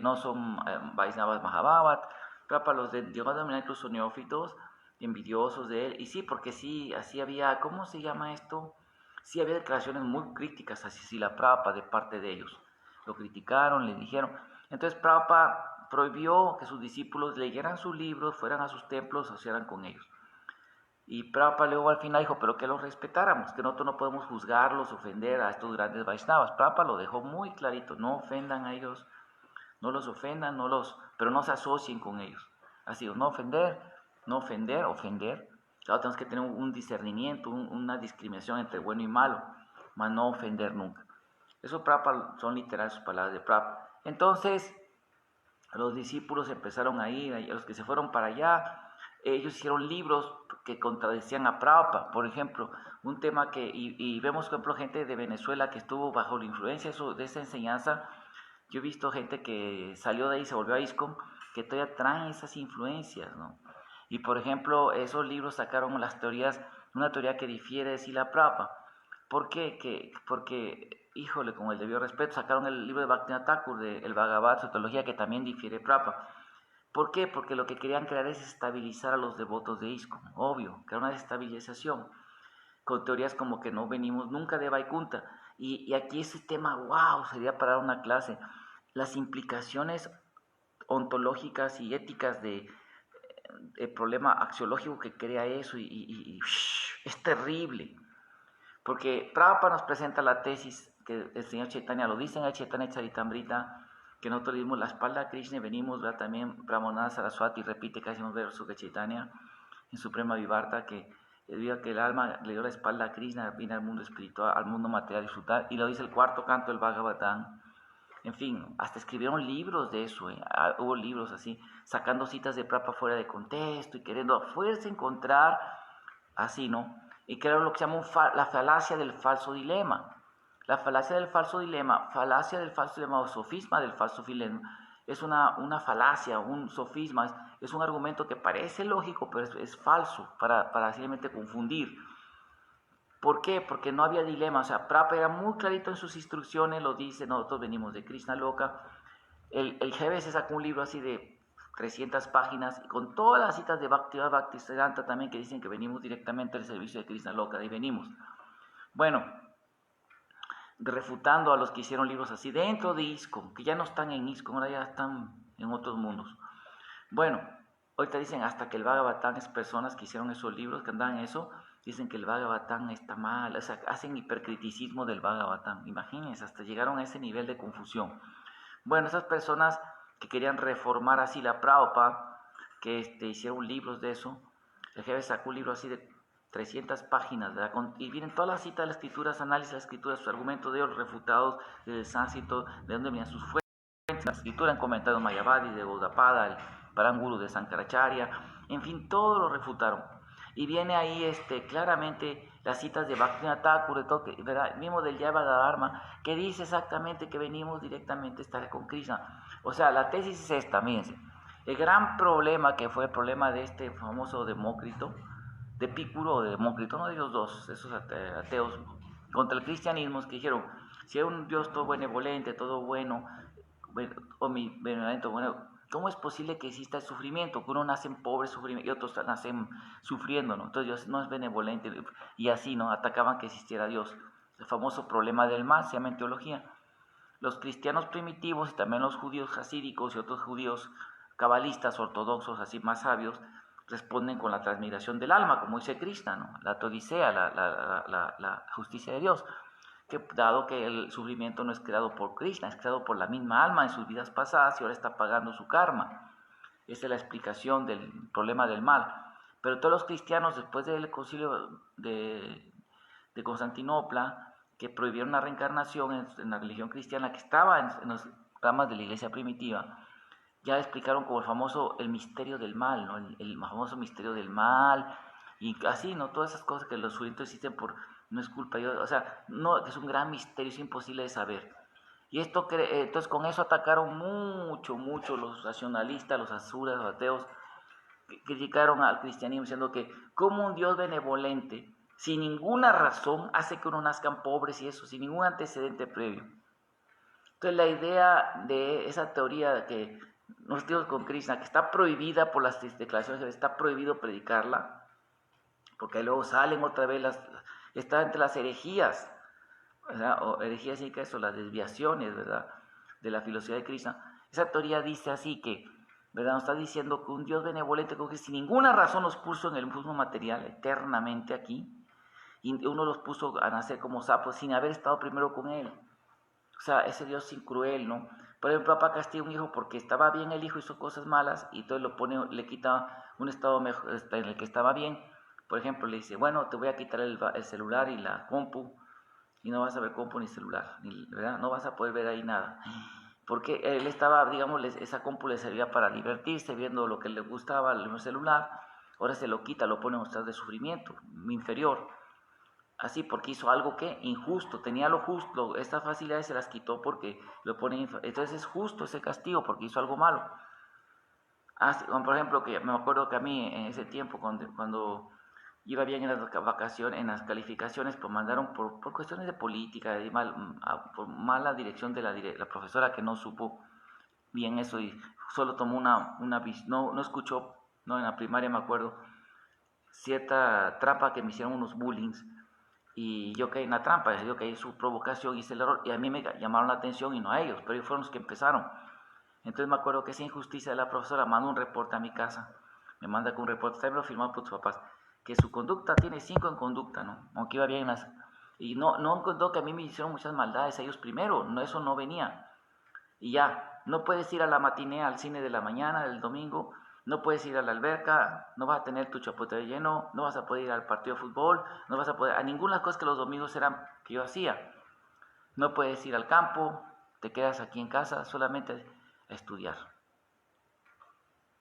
[SPEAKER 1] no son Vaisnavas Mahabhavat. Prabhupada los llegó a dominar incluso neófitos, envidiosos de él, y sí, porque sí, así había, ¿cómo se llama esto? Sí había declaraciones muy críticas hacia Srila Prabhupada de parte de ellos. Lo criticaron, le dijeron. Entonces Prabhupada prohibió que sus discípulos leyeran sus libros, fueran a sus templos, asociaran con ellos. Y Prabhupada luego al final dijo, pero que los respetáramos, que nosotros no podemos juzgarlos, ofender a estos grandes Vaishnavas. Prabhupada lo dejó muy clarito, no ofendan a ellos, no los ofendan, pero no se asocien con ellos. Así, no ofender, no ofender, ofender. Claro, tenemos que tener un discernimiento, una discriminación entre bueno y malo, mas no ofender nunca. Eso Prabhupada, son literales sus palabras de Prabhupada. Entonces, los discípulos empezaron a ir, los que se fueron para allá, ellos hicieron libros que contradecían a Prabhupada, por ejemplo, un tema que, y vemos, por ejemplo, gente de Venezuela que estuvo bajo la influencia de esa enseñanza. Yo he visto gente que salió de ahí y se volvió a ISKCON, que todavía traen esas influencias, ¿no? Y por ejemplo, esos libros sacaron las teorías, una teoría que difiere de Srila Prabhupada. ¿Por qué? Porque, híjole, con el debido respeto, sacaron el libro de Bhaktivinoda Thakur, de el Bhagavad, su teología, que también difiere Prabhupada. ¿Por qué? Porque lo que querían crear es estabilizar a los devotos de ISKCON, obvio, crear una desestabilización, con teorías como que no venimos nunca de Vaikunta. Y aquí ese tema, wow, sería para una clase. Las implicaciones ontológicas y éticas de problema axiológico que crea eso es terrible. Porque Prabhupada nos presenta la tesis que el señor Chaitanya lo dice en el Chaitanya Charitamrita, que nosotros dimos la espalda a Krishna y venimos, ¿verdad? También Brahmananda Saraswati repite casi un verso de Chaitanya en Suprema Vivarta, que debido a que el alma le dio la espalda a Krishna, viene al mundo espiritual, al mundo material a disfrutar, y lo dice el cuarto canto del Bhagavatam. En fin, hasta escribieron libros de eso, hubo libros así, sacando citas de Prabhupada fuera de contexto y queriendo a fuerza encontrar así, ¿no? Y crearon lo que se llama la falacia del falso dilema. La falacia del falso dilema o sofisma del falso dilema, es una falacia, un sofisma, es un argumento que parece lógico, pero es falso para simplemente confundir. ¿Por qué? Porque no había dilema. O sea, Prabhupada era muy clarito en sus instrucciones, lo dice, nosotros venimos de Krishna Loka. El GBS sacó un libro así de 300 páginas, con todas las citas de Bhaktisiddhanta también, que dicen que venimos directamente del servicio de Krishna Loka, de ahí venimos. Bueno, refutando a los que hicieron libros así dentro de ISKCON, que ya no están en ISKCON, ahora ya están en otros mundos. Bueno, ahorita dicen hasta que el Bhagavatam, es personas que hicieron esos libros, que andan en eso, dicen que el Bhagavatam está mal, o sea, hacen hipercriticismo del Bhagavatam. Imagínense, hasta llegaron a ese nivel de confusión. Bueno, esas personas que querían reformar así la Prabhupada, que hicieron libros de eso, el jefe sacó un libro así de 300 páginas, ¿verdad? Y vienen todas las citas de las escrituras, análisis de las escrituras, sus argumentos de ellos refutados, del sánscrito, de dónde venían sus fuentes, la escritura en comentarios Mayavadi, de Gaudapada, el Paranguru de Sankaracharya, en fin, todo lo refutaron. Y viene ahí claramente las citas de Bhaktivinoda Thakur, de todo, ¿verdad? Mismo del Jaya Dharma, que dice exactamente que venimos directamente a estar con Krishna. O sea, la tesis es esta, mírense. El gran problema que fue el problema de este famoso Demócrito, de Epicuro o de Demócrito, uno de los dos, esos ateos, contra el cristianismo, que dijeron, si hay un Dios todo benevolente, todo bueno, benevolente, bueno, ¿cómo es posible que exista el sufrimiento? Que uno nace en pobre sufrimiento y otros nacen sufriendo, ¿no? Entonces Dios no es benevolente y así, ¿no? Atacaban que existiera Dios. El famoso problema del mal se llama en teología. Los cristianos primitivos y también los judíos hasídicos y otros judíos cabalistas, ortodoxos, así más sabios, responden con la transmigración del alma, como dice Krishna, ¿no? La teodicea, la justicia de Dios. Que dado que el sufrimiento no es creado por Krishna, es creado por la misma alma en sus vidas pasadas y ahora está pagando su karma. Esa es la explicación del problema del mal. Pero todos los cristianos, después del concilio de Constantinopla, que prohibieron la reencarnación en la religión cristiana, que estaba en los ramas de la iglesia primitiva, ya explicaron como el misterio del mal, ¿no? El famoso misterio del mal, y así, ¿no? Todas esas cosas que los sufrimientos existen por, no es culpa, o sea, no, es un gran misterio, es imposible de saber. Y entonces con eso atacaron mucho los racionalistas, los asuras, los ateos, criticaron al cristianismo diciendo que como un Dios benevolente, sin ninguna razón, hace que uno nazcan pobres y eso, sin ningún antecedente previo. Entonces la idea de esa teoría de que nos digo con Krishna, que está prohibida por las declaraciones, está prohibido predicarla, porque luego salen otra vez está entre las herejías, ¿verdad? O herejías significa eso, las desviaciones, ¿verdad?, de la filosofía de Krishna. Esa teoría dice así que, ¿verdad?, nos está diciendo que un Dios benevolente que sin ninguna razón nos puso en el mundo material eternamente aquí, y uno los puso a nacer como sapos sin haber estado primero con él. O sea, ese Dios sin cruel, ¿no? Por ejemplo, papá castiga a un hijo porque estaba bien el hijo, hizo cosas malas, y entonces le quita un estado mejor, en el que estaba bien. Por ejemplo, le dice, bueno, te voy a quitar el celular y la compu, y no vas a ver compu ni celular, ¿verdad? No vas a poder ver ahí nada. Porque él estaba, digamos, esa compu le servía para divertirse, viendo lo que le gustaba, el celular. Ahora se lo quita, lo pone en un estado de sufrimiento inferior. Así, porque hizo algo que injusto, tenía lo justo, estas facilidades se las quitó porque lo pone, entonces es justo ese castigo porque hizo algo malo. Así, por ejemplo, que me acuerdo que a mí en ese tiempo, cuando iba bien en las vacaciones, en las calificaciones, pues mandaron por cuestiones de política, por mala dirección de la profesora que no supo bien eso y solo tomó no escuchó, no, en la primaria me acuerdo, cierta trampa que me hicieron unos bullings. Y yo caí en la trampa, yo caí en su provocación, hice el error, y a mí me llamaron la atención y no a ellos, pero ellos fueron los que empezaron. Entonces me acuerdo que esa injusticia de la profesora mandó un reporte a mi casa, me manda con un reporte, también lo firmado por tus papás, que su conducta tiene 5 en conducta, ¿no? Aunque iba bien en las... Y no encontró que a mí me hicieron muchas maldades, a ellos primero, no, eso no venía. Y ya, no puedes ir a la matinée, al cine de la mañana, del domingo, no puedes ir a la alberca, no vas a tener tu chapote lleno, no vas a poder ir al partido de fútbol, no vas a poder, a ninguna cosa que los domingos eran que yo hacía. No puedes ir al campo, te quedas aquí en casa solamente a estudiar.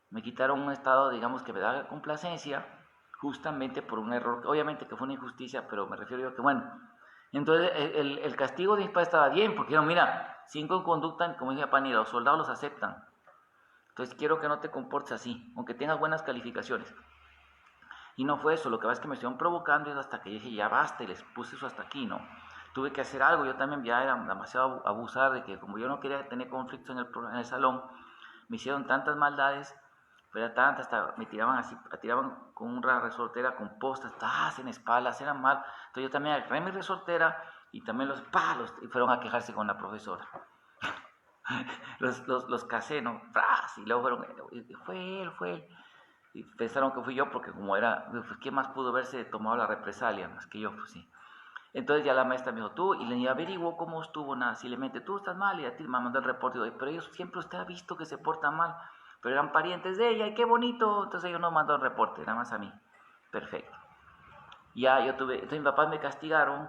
[SPEAKER 1] Me quitaron un estado, digamos, que me da complacencia, justamente por un error, obviamente que fue una injusticia, pero me refiero yo que bueno. Entonces el castigo de mis padres estaba bien, porque dijeron, mira, 5 en conducta, como decía Pani, los soldados los aceptan. Entonces quiero que no te comportes así, aunque tengas buenas calificaciones. Y no fue eso, lo que pasa es que me estuvieron provocando y hasta que dije, ya basta, y les puse eso hasta aquí, ¿no? Tuve que hacer algo, yo también ya era demasiado abusar de que como yo no quería tener conflictos en el salón, me hicieron tantas maldades, pero tantas, hasta me tiraban así, tiraban con una resortera, con postas, en espaldas, eran mal. Entonces yo también agarré mi resortera y también los palos, y fueron a quejarse con la profesora. los casé, ¿no? Y luego fueron, fue él. Y pensaron que fui yo porque como era, pues, ¿quién más pudo haberse tomado la represalia más que yo? Pues sí. Entonces ya la maestra me dijo, tú, y le averiguó cómo estuvo, nada, si le mente, tú estás mal, y a ti me mandó el reporte, y, pero ellos siempre usted ha visto que se portan mal, pero eran parientes de ella, y qué bonito, entonces ellos no mandó el reporte, nada más a mí. Perfecto. Ya yo tuve, entonces mis papás me castigaron,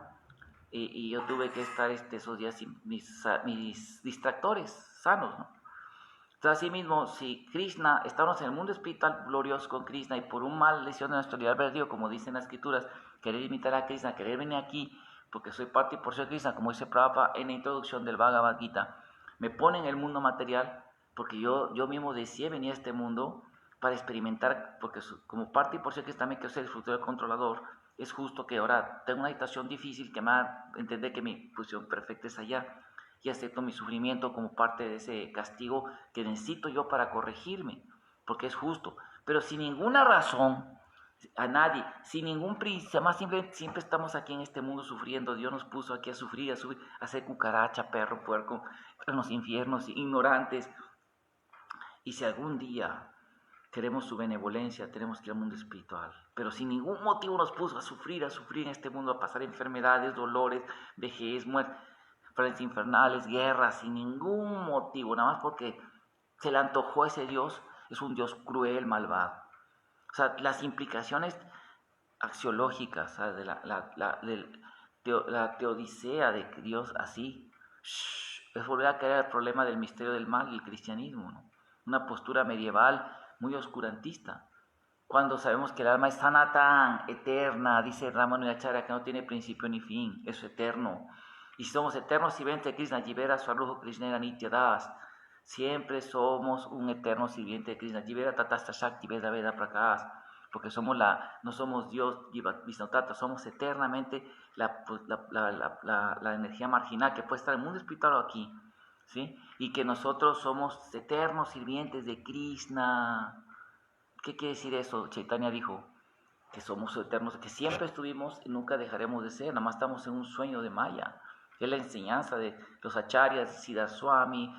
[SPEAKER 1] y yo tuve que estar esos días sin mis distractores sanos, ¿no? Entonces, así mismo, si Krishna, estamos en el mundo espiritual glorioso con Krishna y por un mal lesión de nuestro libre albedrío, como dicen las escrituras, querer imitar a Krishna, querer venir aquí, porque soy parte y por ser Krishna, como dice Prabhupada en la introducción del Bhagavad Gita, me pone en el mundo material, porque yo mismo deseé venir a este mundo para experimentar, porque como parte y por ser Krishna también quiero ser el futuro controlador, es justo que ahora tengo una situación difícil que me haga entender que mi posición perfecta es allá, y acepto mi sufrimiento como parte de ese castigo que necesito yo para corregirme, porque es justo, pero sin ninguna razón, a nadie, sin ningún príncipe, más siempre estamos aquí en este mundo sufriendo, Dios nos puso aquí a sufrir, a ser cucaracha, perro, puerco, en los infiernos, ignorantes, y si algún día queremos su benevolencia, tenemos que ir al mundo espiritual, pero sin ningún motivo nos puso a sufrir en este mundo, a pasar enfermedades, dolores, vejez, muerte, frentes infernales, guerras, sin ningún motivo, nada más porque se le antojó a ese Dios, es un Dios cruel, malvado. O sea, las implicaciones axiológicas, o sea, de la teodicea de Dios así, es volver a caer el problema del misterio del mal y el cristianismo, ¿no? Una postura medieval muy oscurantista, cuando sabemos que el alma es sanatán, eterna, dice Ramanujacharya, que no tiene principio ni fin, es eterno. Y si somos eternos, si vente Krishna, Jivera, Swarujo, Krishnera, Nitya Das. Siempre somos un eterno sirviente de Krishna. Jivera Tatasta Shakti Veda Veda Prakash. Porque no somos Dios, Vishnu Tata, somos eternamente la energía marginal que puede estar en el mundo espiritual o aquí. ¿Sí? Y que nosotros somos eternos sirvientes de Krishna. ¿Qué quiere decir eso? Chaitanya dijo que somos eternos, que siempre estuvimos y nunca dejaremos de ser, nada más estamos en un sueño de Maya. Es la enseñanza de los acharyas, Siddhar Swami,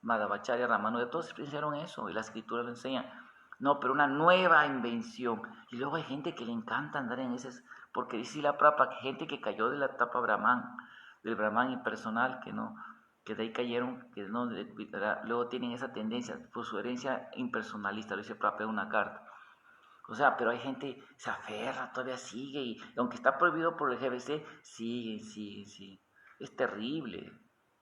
[SPEAKER 1] Madhavacharya, Ramanuja, todos pensaron eso y la escritura lo enseña. No, pero una nueva invención. Y luego hay gente que le encanta andar en esas, porque dice la Prabhupada, que gente que cayó de la etapa Brahman, del Brahman impersonal, que no, que de ahí cayeron, que no, luego tienen esa tendencia por su herencia impersonalista, lo dice Prabhupada en una carta. O sea, pero hay gente se aferra, todavía sigue, y aunque está prohibido por el GBC, sigue. Es terrible,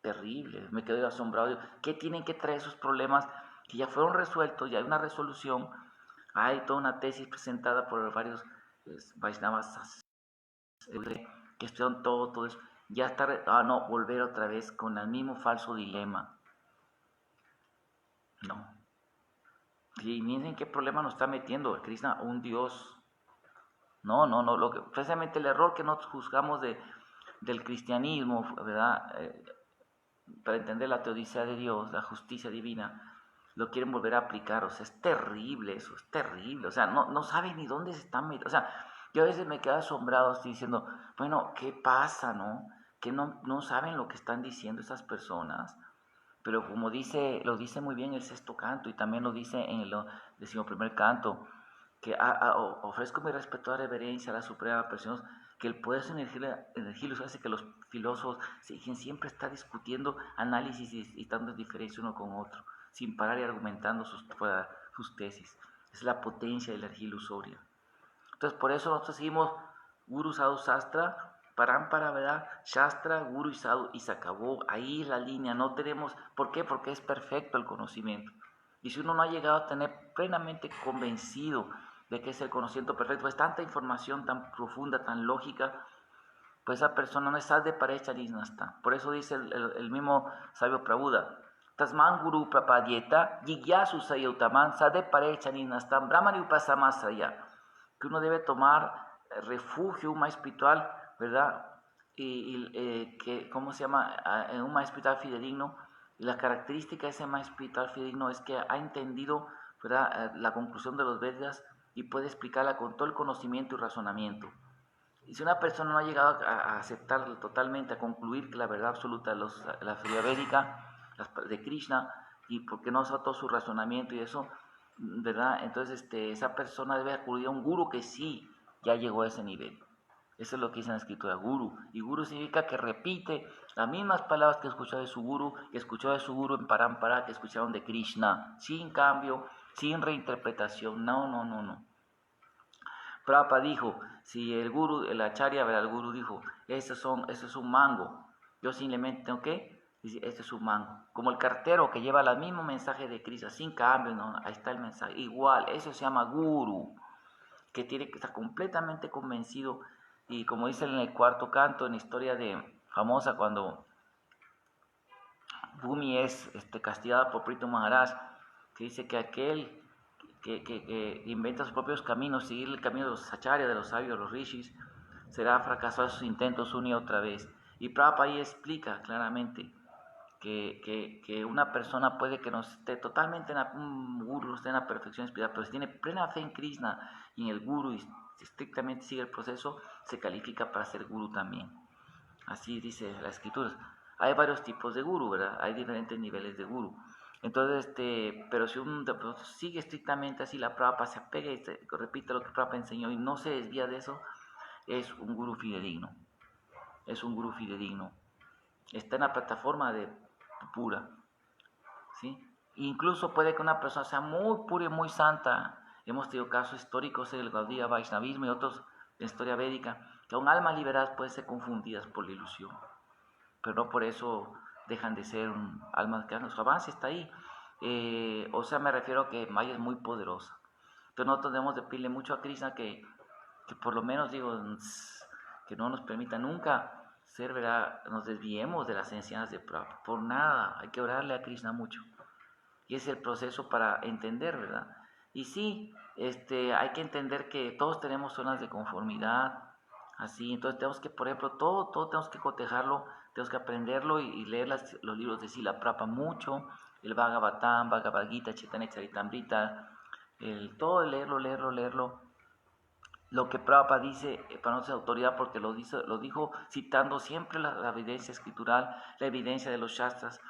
[SPEAKER 1] terrible. Me quedo asombrado. ¿Qué tienen que traer esos problemas que ya fueron resueltos? Ya hay una resolución, hay toda una tesis presentada por varios Vaishnavas que estudian todo eso. Ya está, no, volver otra vez con el mismo falso dilema. No. Y miren qué problema nos está metiendo Krishna, un Dios. No, precisamente el error que nosotros juzgamos del cristianismo, ¿verdad? Para entender la teodicidad de Dios, la justicia divina, lo quieren volver a aplicar. O sea, es terrible eso, es terrible. O sea, no saben ni dónde se están metiendo. O sea, yo a veces me quedo asombrado, estoy diciendo, bueno, ¿qué pasa, no? Que no saben lo que están diciendo esas personas. Pero como lo dice muy bien el sexto canto y también lo dice en el 11º canto, que ofrezco mi respetuosa reverencia a la Suprema Persona, que el poder de su energía los hace que los filósofos siempre está discutiendo análisis y dando diferencia uno con otro, sin parar y argumentando sus tesis. Es la potencia de la energía ilusoria. Entonces, por eso nosotros seguimos Guru Sadhu Sastra, Parampara, ¿verdad? Shastra, Guru y Sadhu, y se acabó. Ahí es la línea, no tenemos. ¿Por qué? Porque es perfecto el conocimiento. Y si uno no ha llegado a tener plenamente convencido de que es el conocimiento perfecto, pues tanta información tan profunda, tan lógica, pues esa persona no está de parecha está. Por eso dice el mismo sabio Prabhupada, Tasman Guru Prapadyeta, Jigyasu Sayutaman, Sade parecha Ninastam, Brahmani Upasamasaya, que uno debe tomar refugio, un maestro espiritual, ¿verdad? Que, ¿cómo se llama? Un maestro espiritual fidedigno. Y la característica de ese maestro espiritual fidedigno es que ha entendido, ¿verdad?, la conclusión de los Vedas y puede explicarla con todo el conocimiento y razonamiento. Y si una persona no ha llegado a aceptar totalmente, a concluir que la verdad absoluta de la sabiduría védica, de Krishna, y porque no usa todo su razonamiento y eso, ¿verdad? Entonces esa persona debe acudir a un guru que sí ya llegó a ese nivel. Eso es lo que dice en la escritura, guru. Y guru significa que repite las mismas palabras que escuchó de su guru, en Parampara, que escucharon de Krishna, sin cambio, sin reinterpretación. No. Prabhupada dijo, si el guru, el acharya, el guru dijo, eso es un mango, yo simplemente tengo que decir, este es un mango. Como el cartero que lleva el mismo mensaje de Krishna, sin cambio, ¿no? Ahí está el mensaje, igual, eso se llama guru, que tiene que estar completamente convencido. Y como dice en el 4º canto, en la historia famosa, cuando Bhumi es castigada por Prithu Maharaj, que dice que aquel que inventa sus propios caminos, seguir el camino de los acharyas, de los sabios, de los rishis, será fracasado en sus intentos una y otra vez. Y Prabhupada ahí explica claramente que una persona puede que no esté totalmente un guru, no esté en la perfección espiritual, pero si tiene plena fe en Krishna y en el guru y estrictamente sigue el proceso, se califica para ser guru también. Así dice la escritura. Hay varios tipos de guru, ¿verdad? Hay diferentes niveles de guru. Entonces, pero si uno sigue estrictamente así la Prabhupada, se apega y repite lo que Prabhupada enseñó y no se desvía de eso, es un guru fidedigno. Es un guru fidedigno. Está en la plataforma de pura, ¿sí? Incluso puede que una persona sea muy pura y muy santa. Hemos tenido casos históricos en el Gaudiya Vaishnavismo y otros en historia védica, que aún almas liberadas pueden ser confundidas por la ilusión. Pero no por eso dejan de ser almas que su avance está ahí. O sea, me refiero a que Maya es muy poderosa. Entonces nosotros debemos de pedirle mucho a Krishna que por lo menos, que no nos permita nunca ser, ¿verdad?, nos desviemos de las enseñanzas de Prabhupada. Por nada, hay que orarle a Krishna mucho. y es el proceso para entender, ¿verdad? Y sí, hay que entender que todos tenemos zonas de conformidad, así, entonces tenemos que, por ejemplo, todo tenemos que cotejarlo, tenemos que aprenderlo y leer los libros de Sila Prabhupada mucho, el Bhagavatam, Bhagavad Gita, Chaitanya Charitamrita, todo leerlo. Lo que Prabhupada dice para no ser autoridad, porque lo dijo citando siempre la evidencia escritural, la evidencia de los Shastras,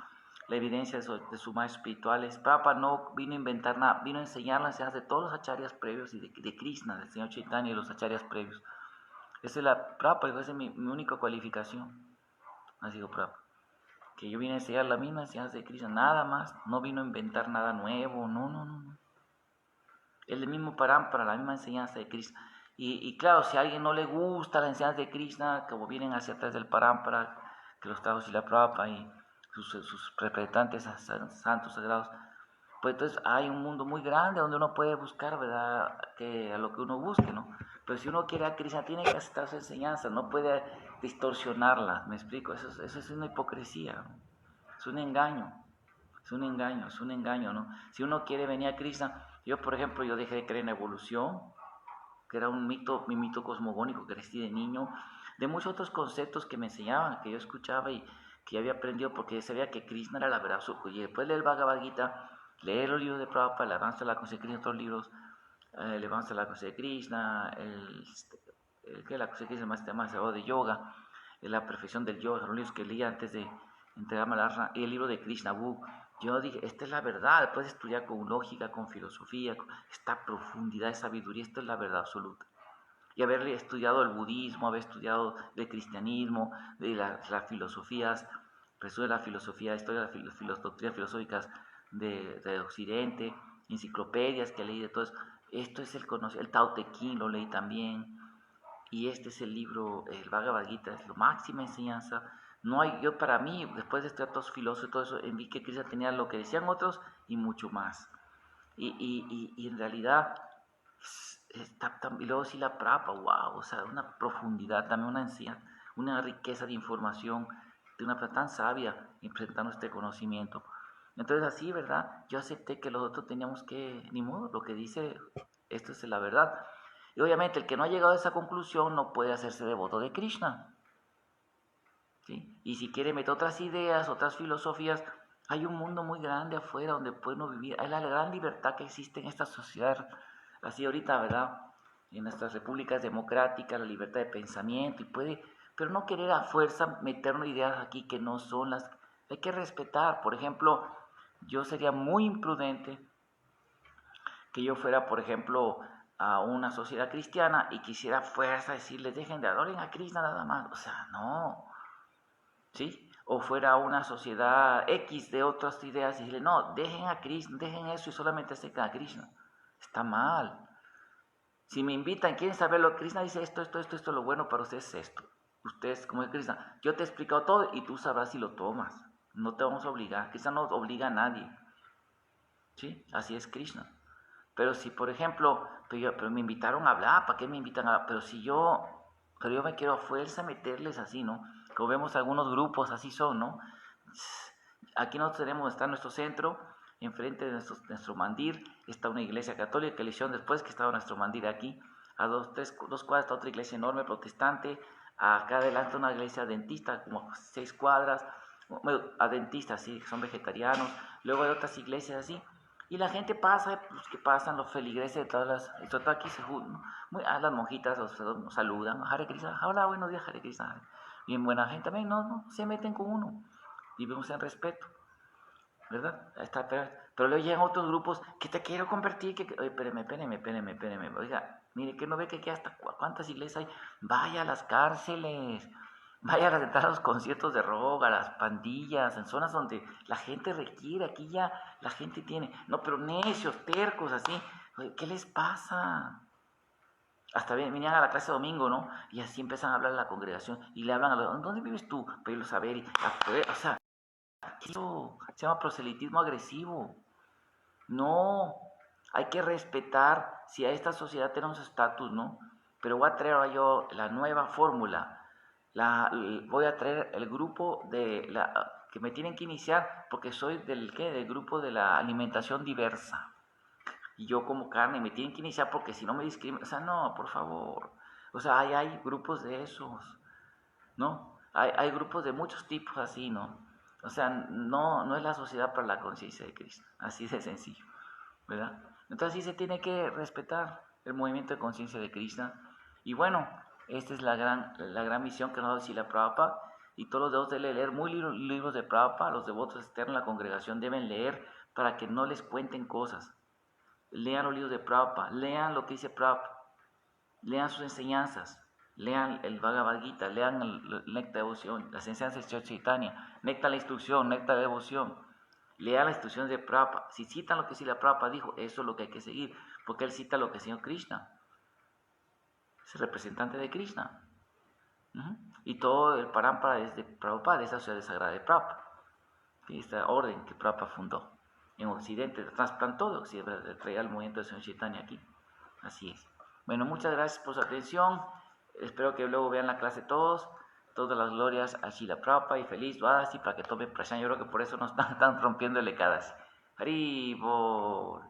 [SPEAKER 1] la evidencia de sus maestros espirituales. Prabhupada no vino a inventar nada, vino a enseñar las enseñanzas de todos los acharyas previos y de Krishna, del Señor Chaitanya y los acharyas previos. Esa es Prabhupada, esa es mi única cualificación. Así dijo Prabhupada. Que yo vine a enseñar la misma enseñanza de Krishna, nada más, no vino a inventar nada nuevo, no. Es el mismo parámpara, la misma enseñanza de Krishna. Y claro, si a alguien no le gusta la enseñanza de Krishna, como vienen hacia atrás del parámpara, que los trajo Srila Prabhupada y sus representantes santos sagrados, pues entonces hay un mundo muy grande donde uno puede buscar, ¿verdad?, a lo que uno busque, ¿no? Pero si uno quiere a Krishna, tiene que aceptar su enseñanza, no puede distorsionarla, ¿me explico? Eso es una hipocresía, ¿no? Es un engaño, ¿no? Si uno quiere venir a Krishna, yo, por ejemplo, yo dejé de creer en evolución, que era mi mito cosmogónico que crecí de niño, de muchos otros conceptos que me enseñaban, que yo escuchaba y que yo había aprendido porque sabía que Krishna era la verdad. Y después leer el Bhagavad Gita, leer los libros de Prabhupada, el Avance de la Conciencia de Krishna, otros libros, el Avance de la Conciencia de Krishna, la Conciencia de Krishna, más temas de yoga, la perfección del yoga, los libros que leía antes de entregarme a la Asana, y el libro de Krishna Book. Yo dije, esta es la verdad, puedes estudiar con lógica, con filosofía, con esta profundidad de sabiduría, esta es la verdad absoluta. Y haber estudiado el budismo, haber estudiado el cristianismo, de las filosofías, resumen de la filosofía, historia de las doctrinas filosóficas de Occidente, enciclopedias que leí de todo eso. Esto es el Tao Te Ching, lo leí también. Y este es el libro, el Bhagavad Gita, es la máxima enseñanza. No hay, yo para mí, después de estudiar todos filósofos y todo eso, vi que Krishna tenía lo que decían otros y mucho más. Y en realidad, y luego sí la Prabhupada, wow, o sea, una profundidad, también una enseñanza, una riqueza de información de una persona tan sabia y presentando este conocimiento. Entonces así, ¿verdad? Yo acepté que los otros teníamos que, ni modo, lo que dice, esto es la verdad. Y obviamente el que no ha llegado a esa conclusión no puede hacerse devoto de Krishna, ¿sí? Y si quiere meter otras ideas, otras filosofías, hay un mundo muy grande afuera donde puede uno vivir. Hay la gran libertad que existe en esta sociedad, así ahorita, ¿verdad? En nuestras repúblicas democráticas, la libertad de pensamiento, pero no querer a fuerza meternos ideas aquí que no son las. Hay que respetar. Por ejemplo, yo sería muy imprudente que yo fuera, por ejemplo, a una sociedad cristiana y quisiera fuerza decirles, dejen de adoren a Krishna nada más. O sea, no, ¿sí? O fuera a una sociedad X de otras ideas y decirle, no, dejen a Krishna, dejen eso y solamente acepten a Krishna. Está mal. Si me invitan, quieren saber lo que Krishna dice, esto, lo bueno para ustedes es esto. Ustedes, como es Krishna, yo te he explicado todo y tú sabrás si lo tomas. No te vamos a obligar. Krishna no obliga a nadie. ¿Sí? Así es Krishna. Pero si, por ejemplo, pero me invitaron a hablar, ¿para qué me invitan a hablar? Pero yo me quiero a fuerza meterles así, ¿no? Como vemos algunos grupos, así son, ¿no? Aquí nosotros está nuestro centro, enfrente de nuestro mandir, está una iglesia católica que le hicieron después que estaba nuestro mandir aquí. A dos cuadras está otra iglesia enorme protestante, acá adelante una iglesia adventista, como 6 cuadras, adventistas, sí, que son vegetarianos. Luego hay otras iglesias así. Y la gente pasa, los que pasan, los feligreses de todas las. Todo aquí se juntan, las monjitas nos saludan. Hare Krishna, hola, buenos días, Hare Krishna. Bien buena gente también, no se meten con uno. Vivimos en respeto, ¿verdad? Pero luego llegan otros grupos que te quiero convertir. Oye, espéreme. Oiga, mire, que no ve que aquí hasta cuántas iglesias hay. Vaya a las cárceles. Vaya a los conciertos de rock, a las pandillas, en zonas donde la gente requiere, aquí ya la gente tiene, no, pero necios, tercos, así, ¿qué les pasa? Hasta venían a la clase domingo, ¿no? Y así empiezan a hablar a la congregación y le hablan a los, ¿dónde vives tú? Para irlo a saber, y afuera, o sea, eso se llama proselitismo agresivo. No, hay que respetar, si a esta sociedad tenemos estatus, ¿no? Pero voy a traer ahora yo la nueva fórmula. Voy a traer el grupo que me tienen que iniciar porque soy del grupo de la alimentación diversa. Y yo como carne, me tienen que iniciar porque si no me discriminan. O sea, no, por favor. O sea, hay grupos de esos, ¿no? Hay grupos de muchos tipos así, ¿no? O sea, no es la sociedad para la conciencia de Cristo. Así de sencillo, ¿verdad? Entonces sí se tiene que respetar el movimiento de conciencia de Krishna. Y bueno, esta es la gran misión que nos da Srila Prabhupada. Y todos los devotos deben leer muy libros de Prabhupada. Los devotos externos de la congregación deben leer para que no les cuenten cosas. Lean los libros de Prabhupada, lean lo que dice Prabhupada, lean sus enseñanzas, lean el Bhagavad Gita, lean el Nectar de Devoción, las enseñanzas de Chaitanya, Nectar la instrucción, Nectar de Devoción, lean las instrucciones de Prabhupada. Si citan lo que Srila Prabhupada dijo, eso es lo que hay que seguir, porque él cita lo que el Señor Krishna, es el representante de Krishna. Y todo el parámpara es de Prabhupada, de esa sociedad sagrada de Prabhupada, esta orden que Prabhupada fundó. En Occidente, trasplantó de Occidente, traía el movimiento del Señor Chaitanya aquí. Así es. Bueno, muchas gracias por su atención. Espero que luego vean la clase todos. Todas las glorias a Srila Prabhupada y feliz Dwadasi para que tomen prashan. Yo creo que por eso nos están rompiendo el Ekadasi. Hari Bol.